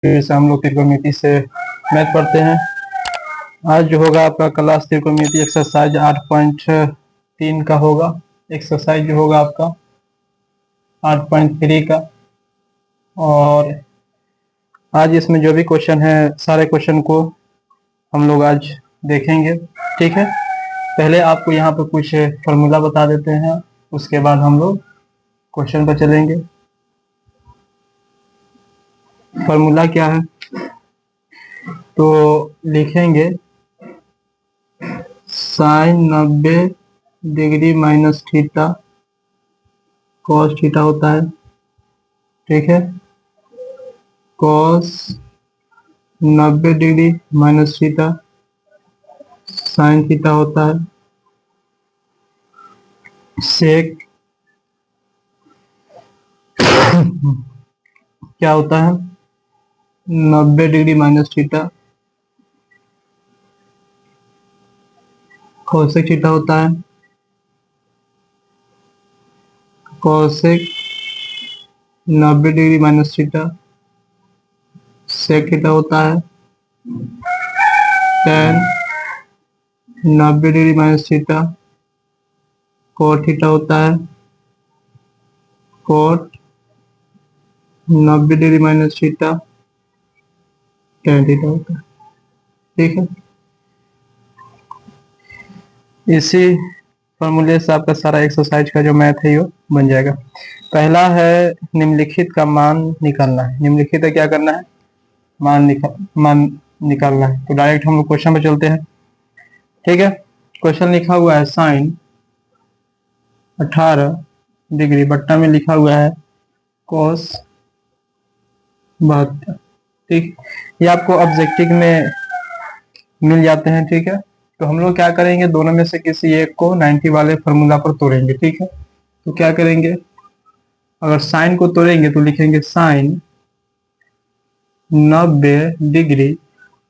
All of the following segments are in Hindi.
फिर से हम लोग त्रिकोणमिति से मैथ पढ़ते हैं। आज जो होगा आपका क्लास त्रिकोणमिति एक्सरसाइज 8.3 का होगा। एक्सरसाइज जो होगा आपका 8.3 का। और आज इसमें जो भी क्वेश्चन है सारे क्वेश्चन को हम लोग आज देखेंगे, ठीक है। पहले आपको यहाँ पर कुछ फॉर्मूला बता देते हैं, उसके बाद हम लोग क्वेश्चन पर चलेंगे। फॉर्मूला क्या है तो लिखेंगे sine 90 degree minus theta cos theta होता है, ठीक है। Cos 90 degree minus theta sine theta होता है। सेक क्या होता है 90 degree minus theta cosec theta होता है। Cosec 90 degree minus theta sec theta होता है। Tan 90 degree minus theta cot theta होता है। Cot 90 degree minus theta tan theta होता है, ठीक है। इसी फॉर्मूले से आपका सारा एक्सरसाइज का जो मैथ है वो बन जाएगा। पहला है निम्नलिखित का मान निकालना है। निम्नलिखित है क्या करना है, मान निकालना है। तो डायरेक्ट हम लोग क्वेश्चन पे चलते हैं, ठीक है। क्वेश्चन लिखा हुआ है साइन 18 डिग्री बट्टा में लिखा हुआ है कॉस 72, ठीक। ये आपको ऑब्जेक्टिव में मिल जाते हैं, ठीक है। तो हम लोग क्या करेंगे, दोनों में से किसी एक को 90 वाले फॉर्मूला पर तोड़ेंगे, ठीक है। तो क्या करेंगे, अगर साइन को तोड़ेंगे तो लिखेंगे साइन 90 डिग्री,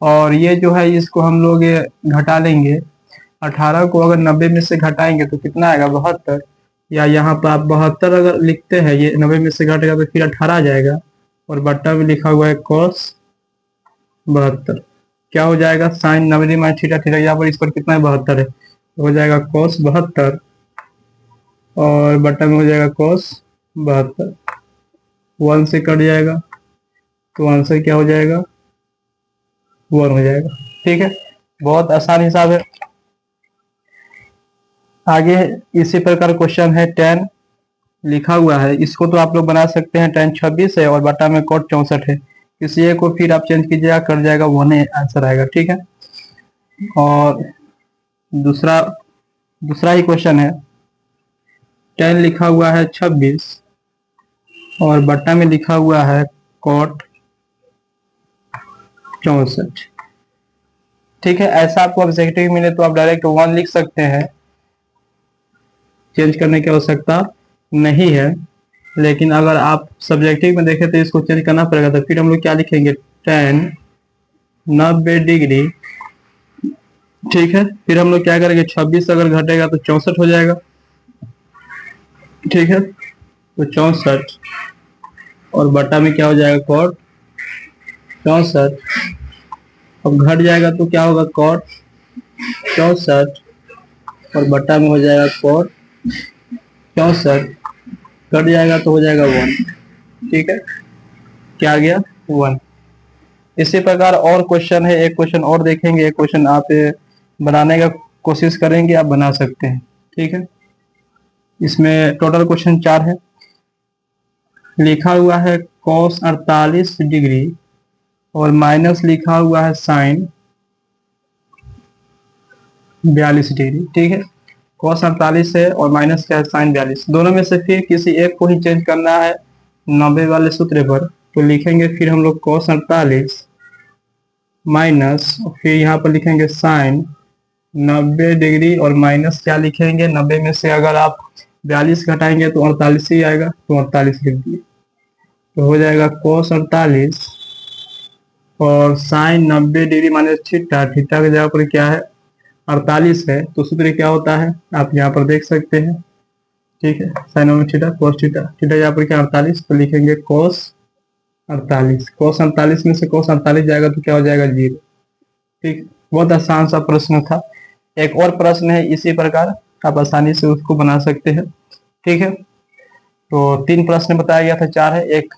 और ये जो है इसको हम लोग घटा लेंगे। 18 को अगर 90 में से घटाएंगे तो कितना आएगा 72, या यहाँ पर आप 72 अगर लिखते हैं, ये 90 में से घटेगा तो फिर 18 आ जाएगा, और बट्टा में लिखा हुआ है कॉस 72। क्या हो जाएगा साइन 90 माइनस थीटा, थीटा यहाँ पर इस पर कितना है 72 है, तो हो जाएगा कॉस 72, और बट्टा में हो जाएगा कॉस 72। 1 से कट जाएगा तो आंसर क्या हो जाएगा 1 हो जाएगा, ठीक है। बहुत आसान हिसाब है। आगे इसी प्रकार क्वेश्चन है tan लिखा हुआ है, इसको तो आप लोग बना सकते हैं। tan 26 है और बटा में cot 64 है। इसी एक को फिर आप चेंज कीजिएगा, कट जाएगा 1 आंसर आएगा, ठीक है। और दूसरा ही क्वेश्चन है, tan लिखा हुआ है 26 और बट्टा में लिखा हुआ है cot 64, ठीक है। ऐसा आपको ऑब्जेक्टिव मिले तो आप डायरेक्ट 1 लिख सकते हैं, चेंज करने की आवश्यकता नहीं है। लेकिन अगर आप सब्जेक्टिव में देखें तो इसको चेंज करना पड़ेगा। तो फिर हम लोग क्या लिखेंगे, tan 90 डिग्री, ठीक है। फिर हम लोग क्या करेंगे, 26 अगर घटेगा तो 64 हो जाएगा, ठीक है। तो 64 और बटा में क्या हो जाएगा cot 64, अब घट जाएगा तो क्या होगा cot 64 और बटा में हो जाएगा cot 64, कट जाएगा तो हो जाएगा 1, ठीक है। क्या आ गया 1। इसी प्रकार और क्वेश्चन है, एक क्वेश्चन और देखेंगे। एक क्वेश्चन आप बनाने का कोशिश करेंगे, आप बना सकते हैं, ठीक है। इसमें टोटल क्वेश्चन 4 है। लिखा हुआ है cos 48 डिग्री और माइनस लिखा हुआ है साइन 42 डिग्री, ठीक है। cos 48 है और माइनस क्या है साइन 42, दोनों में से फिर किसी एक को ही चेंज करना है 90 वाले सूत्र पर। तो लिखेंगे फिर हम लोग cos 48 माइनस, फिर यहाँ पर लिखेंगे साइन 90 डिग्री और माइनस क्या लिखेंगे, 90 में से अगर आप 42 घटाएंगे तो 48 ही आएगा, तो 48 लिख दिए। तो हो जाएगा cos 48 और sine 90 degree minus theta, theta की जगह पर क्या है 48 है, तो सूत्र क्या होता है आप यहाँ पर देख सकते हैं, ठीक है। Sine 90 theta cos theta, theta यहाँ पर क्या 48, तो लिखेंगे cos 48। cos 48 में से cos 48 जाएगा तो क्या हो जाएगा 0। ठीक, बहुत आसान सा प्रश्न था। एक और प्रश्न है इसी प्रकार, आप आसानी से उसको बना सकते हैं। ठीक है, तो 3 प्रश्न बताया गया था, 4 है। एक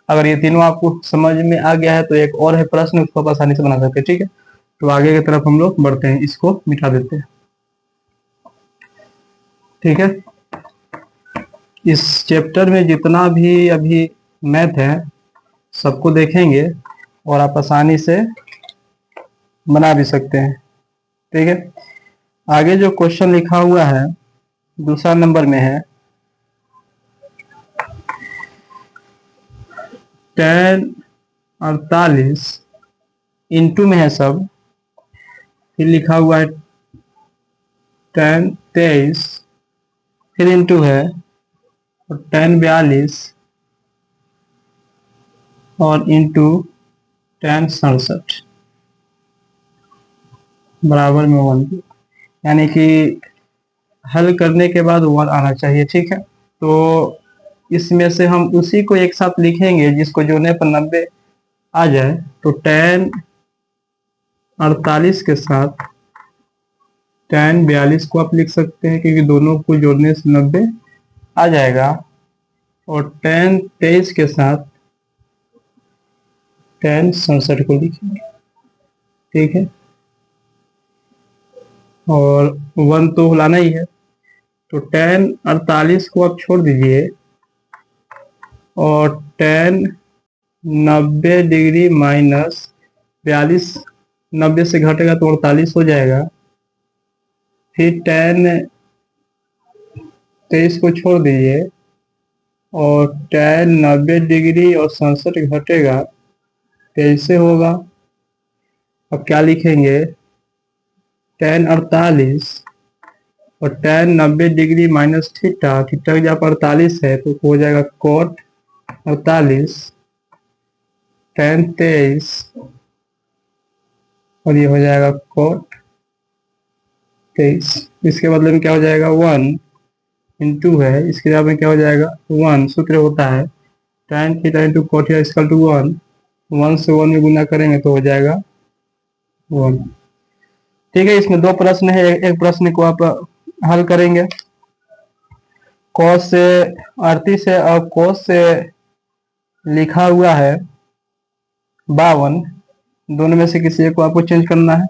अगर ये तीनों आपको समझ में आ गया है तो एक और है प्रश्न, उसको आप आसानी से बना सकते हैं। ठीक है, तो आगे की तरफ हम लोग बढ़ते हैं, इसको मिटा देते हैं। ठीक है, इस चैप्टर में जितना भी अभी मैथ है सबको देखेंगे और आप आसानी से बना भी सकते हैं। ठीक है, आगे जो क्वेश्चन लिखा हुआ है दूसरा नंबर में है, tan 48 इंटू में है सब, फिर लिखा हुआ है tan 23, फिर इंटू है, और tan 42 और इंटू tan 67 बराबर में 1, यानी कि हल करने के बाद 1 आना चाहिए। ठीक है, तो इसमें से हम उसी को एक साथ लिखेंगे जिसको जोड़ने पर 90 आ जाए। तो tan 48 के साथ tan 42 को आप लिख सकते हैं, क्योंकि दोनों को जोड़ने से 90 आ जाएगा। और tan 23 के साथ tan 67 को लिखेंगे। ठीक है, और 1 तो लाना ही है, तो tan 48 को आप छोड़ दीजिए, और tan 90 डिग्री माइनस 42, 90 से घटेगा तो 48 हो जाएगा। फिर tan 23 को छोड़ दीजिए, और tan 90 डिग्री और 67 घटेगा 23 से होगा। अब क्या लिखेंगे, tan 48 और tan 90 degree minus theta, theta जहाँ पर 48 है तो हो जाएगा cot 48 tan 23, और ये हो जाएगा cot 23। इसके बदले में क्या हो जाएगा 1 इंटू है, इसके जगह में क्या हो जाएगा 1, सूत्र होता है tan theta into cot theta equal to 1, 1 से 1 में गुना करेंगे तो हो जाएगा 1। ठीक है, इसमें 2 प्रश्न है, एक प्रश्न को आप हल करेंगे। cos से 38 है और cos से लिखा हुआ है 52, दोनों में से किसी एक को आपको चेंज करना है।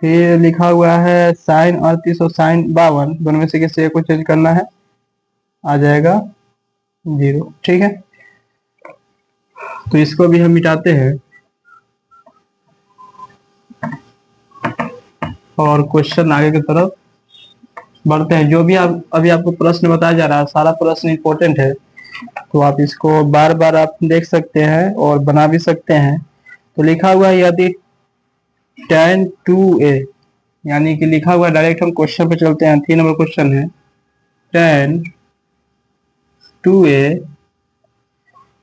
फिर लिखा हुआ है sin 38 और sin 52, दोनों में से किसी एक को चेंज करना है, आ जाएगा 0। ठीक है, तो इसको भी हम मिटाते हैं और क्वेश्चन आगे की तरफ बढ़ते हैं। जो भी आप अभी आपको प्रश्न बताया जा रहा है सारा प्रश्न इंपॉर्टेंट है, तो आप इसको बार बार आप देख सकते हैं और बना भी सकते हैं। तो लिखा हुआ है यदि tan 2a, यानी कि लिखा हुआ डायरेक्ट हम क्वेश्चन पे चलते हैं। 3 नंबर क्वेश्चन है, tan 2a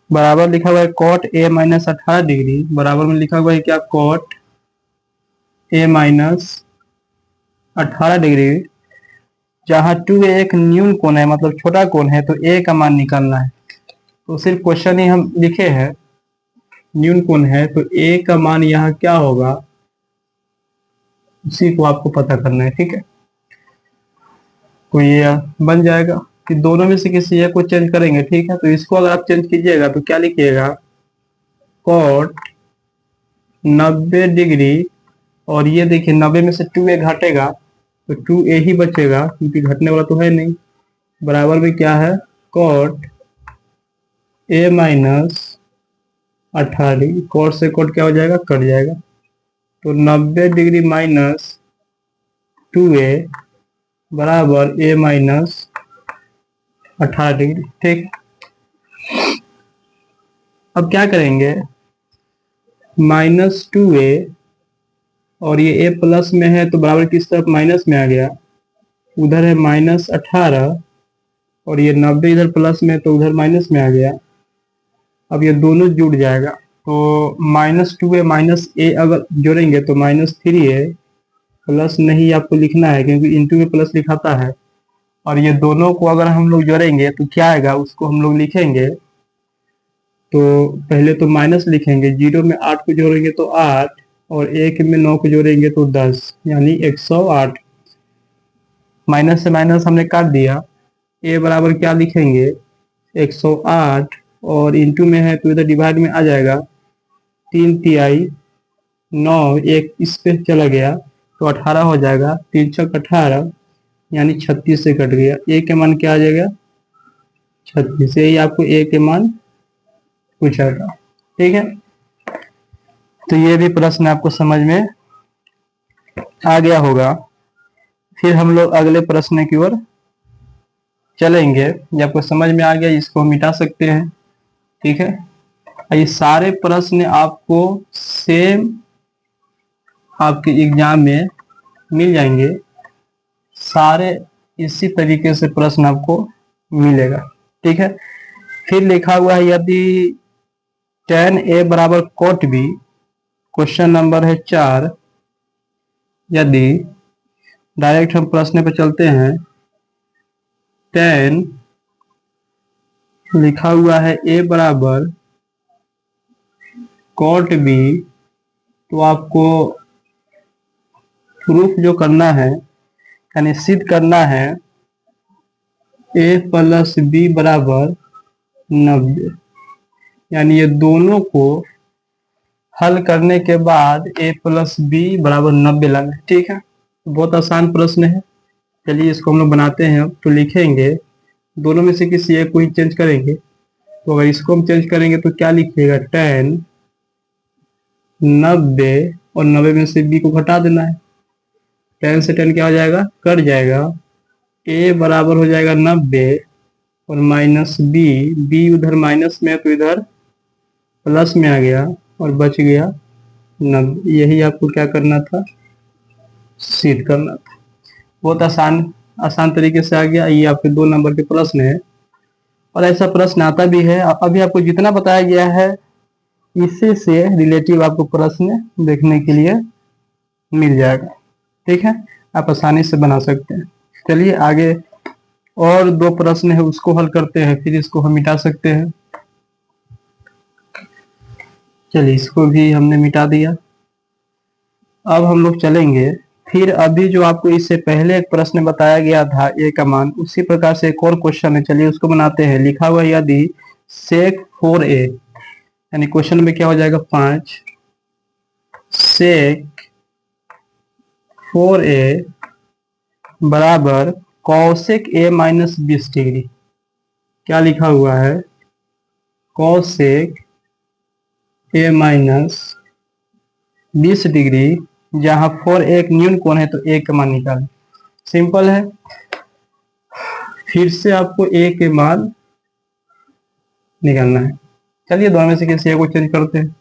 बराबर लिखा हुआ है cot a माइनस 18 डिग्री, बराबर में लिखा हुआ है क्या cot a माइनस 18 डिग्री, जहाँ 2a एक न्यून कोण है, मतलब छोटा कोण है, तो a का मान निकालना है। तो सिर्फ क्वेश्चन ही हम लिखे हैं, न्यून कोण है तो a का मान यहाँ क्या होगा उसी को आपको पता करना है। ठीक है, तो ये बन जाएगा कि दोनों में से किसी एक को चेंज करेंगे। ठीक है, तो इसको अगर आप चेंज कीजिएगा तो क्या लिखिएगा cot 90 डिग्री, और ये देखिए 90 में से 2a घटेगा तो 2a ही बचेगा, क्योंकि घटने वाला तो है नहीं। बराबर में क्या है cot a minus 18 degree, cot से cot क्या हो जाएगा, कट जाएगा, तो 90 डिग्री माइनस 2a बराबर a माइनस 18 डिग्री। ठीक, अब क्या करेंगे, -2a, और ये a प्लस में है तो बराबर किस तरफ माइनस में आ गया, उधर है -18, और ये 90 इधर प्लस में तो उधर माइनस में आ गया। अब ये दोनों जुड़ जाएगा, तो -2a माइनस a अगर जोड़ेंगे तो -3a, प्लस नहीं आपको लिखना है क्योंकि इंटू में प्लस लिखाता है। और ये दोनों को अगर हम लोग जोड़ेंगे तो क्या आएगा, उसको हम लोग लिखेंगे, तो पहले तो माइनस लिखेंगे, 0 में 8 को जोड़ेंगे तो 8 और 1 में 9 को जोड़ेंगे तो 10, यानी 108। माइनस से माइनस हमने काट दिया। ए बराबर क्या लिखेंगे, 108 और इंटू में है तो इधर डिवाइड में आ जाएगा, 3 तिहाई 9, एक इस पे चला गया तो 18 हो जाएगा, 3 छक 18 यानी 36 से कट गया। ए के मान क्या आ जाएगा, 36। यही आपको ए के मान पूछा था। ठीक है, तो ये भी प्रश्न आपको समझ में आ गया होगा। फिर हम लोग अगले प्रश्न की ओर चलेंगे। ये आपको समझ में आ गया, इसको हम मिटा सकते हैं। ठीक है, ये सारे प्रश्न आपको सेम आपके एग्जाम में मिल जाएंगे, सारे इसी तरीके से प्रश्न आपको मिलेगा। ठीक है, फिर लिखा हुआ है यदि tan a बराबर cot b, क्वेश्चन नंबर है 4। यदि डायरेक्ट हम प्रश्न पे चलते हैं, tan लिखा हुआ है a बराबर cot b, तो आपको प्रूफ जो करना है यानी सिद्ध करना है a प्लस बी बराबर 90, यानी ये दोनों को हल करने के बाद a प्लस बी बराबर 90 लाना है। ठीक है, बहुत आसान प्रश्न है। चलिए इसको हम लोग बनाते हैं। तो लिखेंगे, दोनों में से किसी एक को ही चेंज करेंगे। तो अगर इसको हम चेंज करेंगे तो क्या लिखिएगा, tan 90 और 90 में से b को घटा देना है। tan से tan क्या हो जाएगा, कट जाएगा। a बराबर हो जाएगा 90 और माइनस b उधर माइनस में है तो इधर प्लस में आ गया और बच गया 90। यही आपको क्या करना था, सिद्ध करना था। बहुत आसान तरीके से आ गया। ये आपके 2 नंबर के प्रश्न है और ऐसा प्रश्न आता भी है। अभी आपको जितना बताया गया है इसी से रिलेटिव आपको प्रश्न देखने के लिए मिल जाएगा। ठीक है, आप आसानी से बना सकते हैं। चलिए आगे और 2 प्रश्न है उसको हल करते हैं, फिर इसको हम मिटा सकते हैं। चलिए इसको भी हमने मिटा दिया। अब हम लोग चलेंगे, फिर अभी जो आपको इससे पहले एक प्रश्न बताया गया था ए का मान, उसी प्रकार से एक और क्वेश्चन है। चलिए उसको बनाते हैं। लिखा हुआ है यदि sec 4a, यानी क्वेश्चन में क्या हो जाएगा 5, sec 4a बराबर cosec a माइनस 20 डिग्री। क्या लिखा हुआ है, cosec a माइनस 20 डिग्री, जहां 4 एक न्यून कोण है तो a का मान निकालें। सिंपल है, फिर से आपको a के मान निकालना है। चलिए दोनों में से किसी एक को चेंज करते हैं।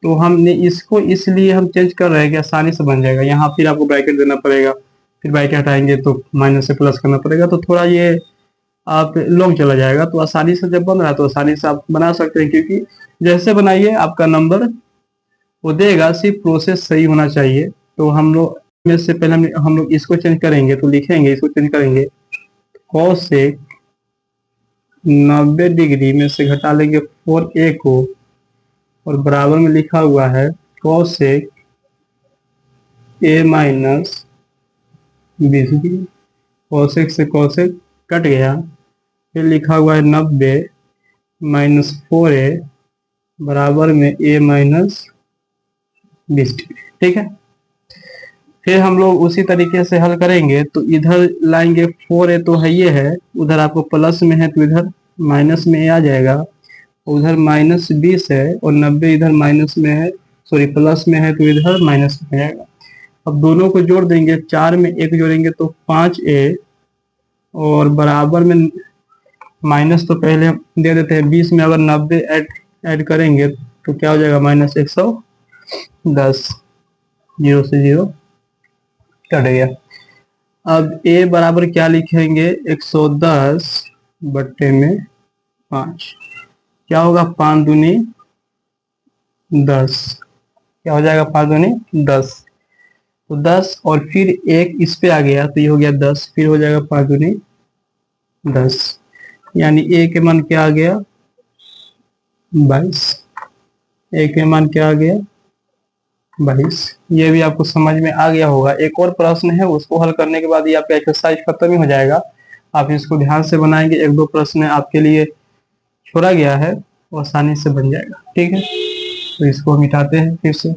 तो हमने इसको इसलिए हम चेंज कर रहे हैं कि आसानी से बन जाएगा। यहाँ फिर आपको ब्रैकेट देना पड़ेगा, फिर ब्रैकेट हटाएंगे तो माइनस से प्लस करना पड़ेगा, तो थोड़ा ये आप लॉन्ग चला जाएगा। तो आसानी से जब बन रहा है तो आसानी से आप बना सकते हैं, क्योंकि जैसे बनाइए आपका नंबर वो देगा, सिर्फ प्रोसेस सही होना चाहिए। तो हम लोग में से पहले हम लोग इसको चेंज करेंगे, तो लिखेंगे इसको चेंज करेंगे, cosec 90 डिग्री में से घटा लेंगे 4a को, और बराबर में लिखा हुआ है cosec a minus 20 degree. cosec से cosec कट गया, फिर लिखा हुआ है 90 माइनस 4a बराबर में a माइनस 20 डिग्री। ठीक है, फिर हम लोग उसी तरीके से हल करेंगे। तो इधर लाएंगे 4a तो है ये है, उधर आपको प्लस में है तो इधर माइनस में आ जाएगा, उधर माइनस 20 है और 90 इधर माइनस में है, सॉरी प्लस में है तो इधर माइनस में आएगा। अब दोनों को जोड़ देंगे, 4 में 1 जोड़ेंगे तो 5a और बराबर में माइनस तो पहले दे देते हैं, 20 में अगर 90 ऐड करेंगे तो क्या हो जाएगा, माइनस 110, 0 से 0 कट गया। अब a बराबर क्या लिखेंगे, 110 बट्टे में 5, क्या होगा 5 दूनी 10, क्या हो जाएगा 5 दूनी 10, तो 10 और फिर एक इस पे आ गया तो ये हो गया 10, फिर हो जाएगा 5 दूनी 10, यानी a के मान क्या आ गया 22। ए के मान क्या आ गया? 22। ये भी आपको समझ में आ गया होगा। एक और प्रश्न है, उसको हल करने के बाद ये आपका एक्सरसाइज खत्म ही हो जाएगा। आप इसको ध्यान से बनाएंगे, एक दो प्रश्न आपके लिए छोड़ा गया है, वो आसानी से बन जाएगा। ठीक है, तो इसको मिटाते हैं फिर से।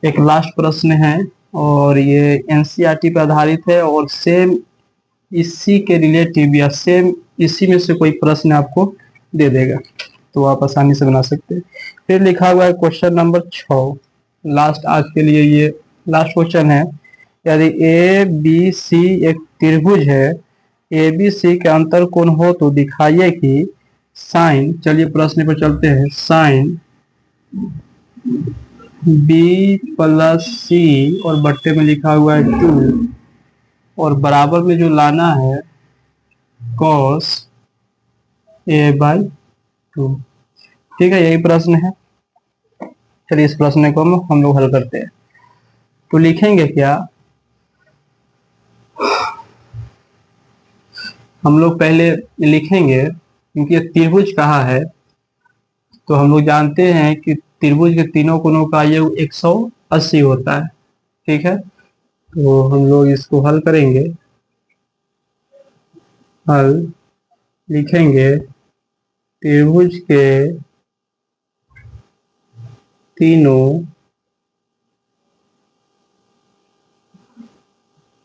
एक लास्ट प्रश्न है और ये एनसीईआरटी पर आधारित है और सेम इसी के रिलेटिव या सेम इसी में से कोई प्रश्न आपको दे देगा, तो आप आसानी से बना सकते हैं। फिर लिखा हुआ है क्वेश्चन नंबर 6, लास्ट आज के लिए ये लास्ट क्वेश्चन है। यदि ए बी सी एक त्रिभुज है, ए बी सी के अंतर कोण हो तो दिखाइए कि साइन, चलिए प्रश्न पर चलते हैं, साइन बी प्लस सी और बट्टे में लिखा हुआ है 2 और बराबर में जो लाना है cos a/2। ठीक है, यही प्रश्न है। चलिए इस प्रश्न को हम लोग हल करते हैं। तो लिखेंगे क्या, हम लोग पहले लिखेंगे, क्योंकि ये त्रिभुज कहा है तो हम लोग जानते हैं कि त्रिभुज के तीनों कोणों का योग 180 होता है। ठीक है, तो हम लोग इसको हल करेंगे। हल लिखेंगे, त्रिभुज के तीनों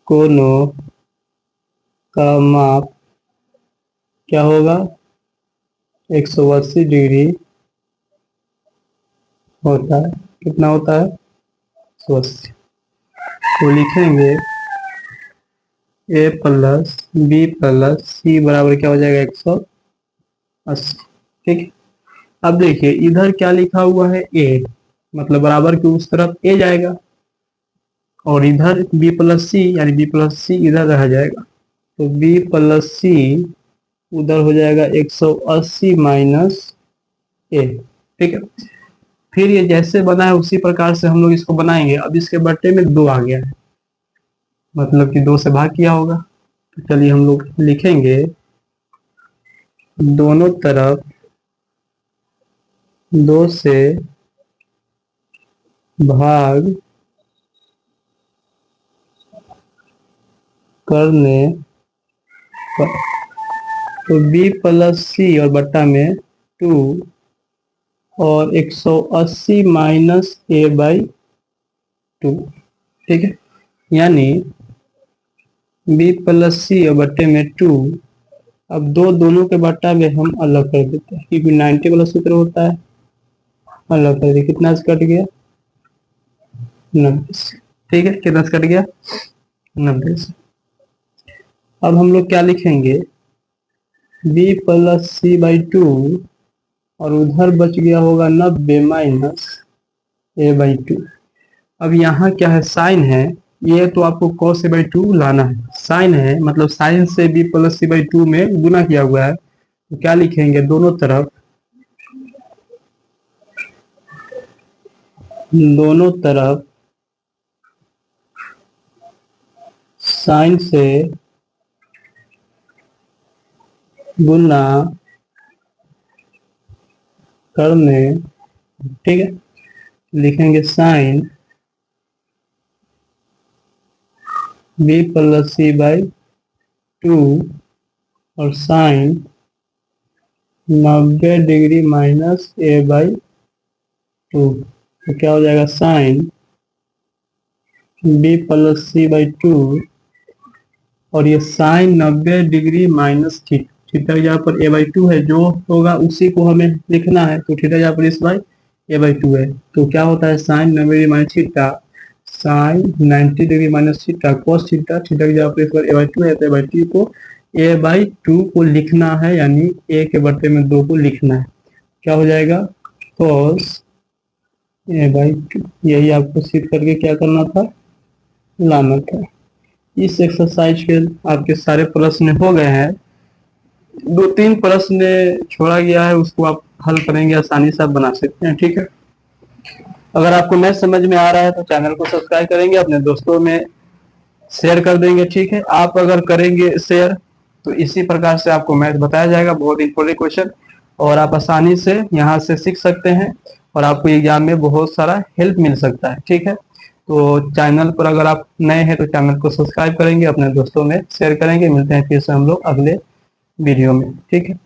कोणों का माप क्या होगा? 180 डिग्री होता है। कितना होता है? 180। तो लिखेंगे ए प्लस बी प्लस सी बराबर क्या हो जाएगा? 180। ठीक है, अब देखिए इधर क्या लिखा हुआ है? ए, मतलब बराबर की उस तरफ ए जाएगा और इधर बी प्लस सी, यानी बी प्लस सी इधर रह जाएगा, तो बी प्लस सी उधर हो जाएगा 180 माइनस ए। ठीक है, फिर ये जैसे बना है उसी प्रकार से हम लोग इसको बनाएंगे। अब इसके बट्टे में 2 आ गया है, मतलब कि 2 से भाग किया होगा। तो चलिए हम लोग लिखेंगे, दोनों तरफ 2 से भाग करने पर, तो b प्लस सी और बट्टा में 2 और 180 माइनस a/2। ठीक है, यानी b प्लस सी और बट्टे में 2। अब दोनों के बट्टा में हम अलग कर देते हैं, क्योंकि 90 वाला सूत्र होता है। अलग कर दिए, कितना से कट गया? 90 से। ठीक है, कितना से कट गया? 90 से। अब हम लोग क्या लिखेंगे? b प्लस c/2 और उधर बच गया होगा 90 माइनस a/2। अब यहाँ क्या है? साइन है, ये तो आपको cos a/2 लाना है। साइन है मतलब साइन से b प्लस c/2 में गुना किया हुआ है, तो क्या लिखेंगे? दोनों तरफ साइन से गुना करने। ठीक है, लिखेंगे साइन b प्लस c/2 और साइन 90 डिग्री माइनस a/2। तो क्या हो जाएगा? साइन b प्लस c/2 और ये साइन 90 डिग्री माइनस थीटा यहाँ पर a/2 है, जो होगा उसी को हमें लिखना है। तो थीटा यहाँ पर इस बाई a/2 है, तो क्या होता है? Sine 90 degree minus theta, sine 90 degree minus theta cos theta, theta की जगह पर इस बार a/2 है, तो a/2 को लिखना है, यानी a के बट्टे में 2 को लिखना है। क्या हो जाएगा? cos a/2। यही आपको सिद्ध करके क्या करना था? लाना था। इस एक्सरसाइज के आपके सारे प्रश्न हो गए हैं। 2-3 प्रश्न छोड़ा गया है, उसको आप हल करेंगे, आसानी से आप बना सकते हैं। ठीक है, अगर आपको मैथ समझ में आ रहा है तो चैनल को सब्सक्राइब करेंगे, अपने दोस्तों में शेयर कर देंगे। ठीक है, आप अगर करेंगे शेयर तो इसी प्रकार से आपको मैथ बताया जाएगा। बहुत इंपॉर्टेंट क्वेश्चन और आप आसानी से यहाँ से सीख सकते हैं और आपको एग्जाम में बहुत सारा हेल्प मिल सकता है। ठीक है, तो चैनल पर अगर आप नए हैं तो चैनल को सब्सक्राइब करेंगे, अपने दोस्तों में शेयर करेंगे। मिलते हैं फिर से हम लोग अगले वीडियो में। ठीक है।